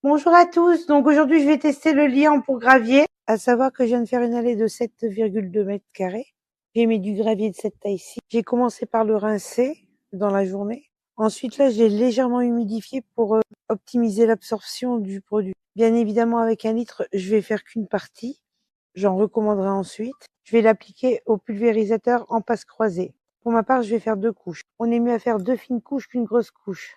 Bonjour à tous, donc aujourd'hui je vais tester le liant pour gravier, à savoir que je viens de faire une allée de 7,2 mètres carrés. J'ai mis du gravier de cette taille-ci. J'ai commencé par le rincer dans la journée. Ensuite là j'ai légèrement humidifié pour optimiser l'absorption du produit. Bien évidemment avec 1 litre je vais faire qu'une partie, j'en recommanderai ensuite. Je vais l'appliquer au pulvérisateur en passe croisée. Pour ma part je vais faire 2 couches. On est mieux à faire 2 fines couches qu'une grosse couche.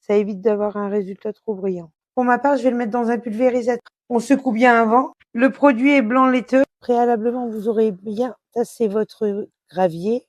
Ça évite d'avoir un résultat trop brillant. Pour ma part, je vais le mettre dans un pulvérisateur. On secoue bien avant. Le produit est blanc laiteux. Préalablement, vous aurez bien tassé votre gravier.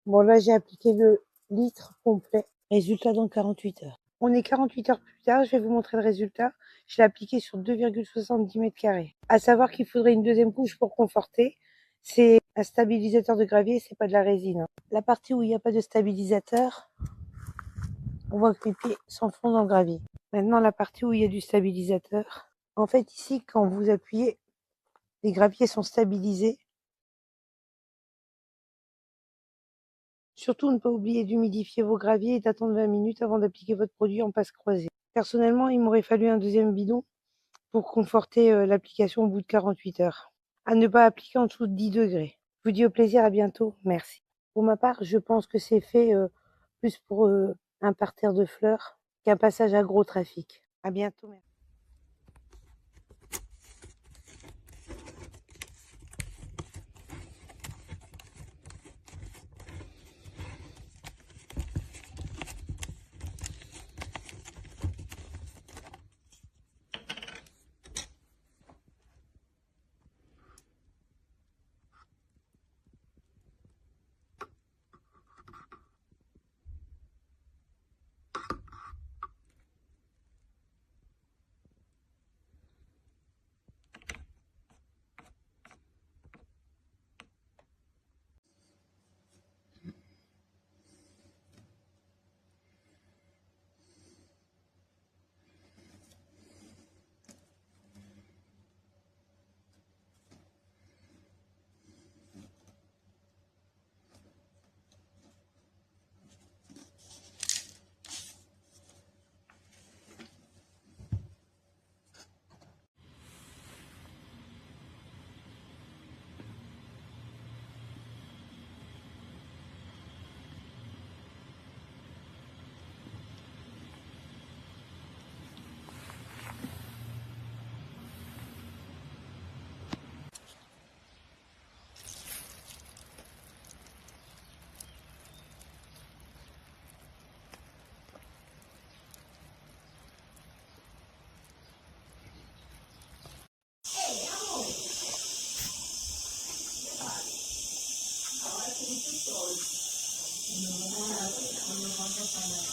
Bon, là, j'ai appliqué le litre complet. Résultat dans 48 heures. On est 48 heures plus tard. Je vais vous montrer le résultat. Je l'ai appliqué sur 2,70 mètres carrés. À savoir qu'il faudrait une deuxième couche pour conforter. C'est un stabilisateur de gravier, c'est pas de la résine. La partie où il n'y a pas de stabilisateur, on voit que mes pieds s'enfoncent dans le gravier. Maintenant, la partie où il y a du stabilisateur. En fait, ici, quand vous appuyez, les graviers sont stabilisés. Surtout, ne pas oublier d'humidifier vos graviers et d'attendre 20 minutes avant d'appliquer votre produit en passe croisée. Personnellement, il m'aurait fallu un deuxième bidon pour conforter l'application au bout de 48 heures. À ne pas appliquer en dessous de 10 degrés. Je vous dis au plaisir, à bientôt. Merci. Pour ma part, je pense que c'est fait plus pour un parterre de fleurs qu'un passage à gros trafic. À bientôt.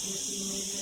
Merci.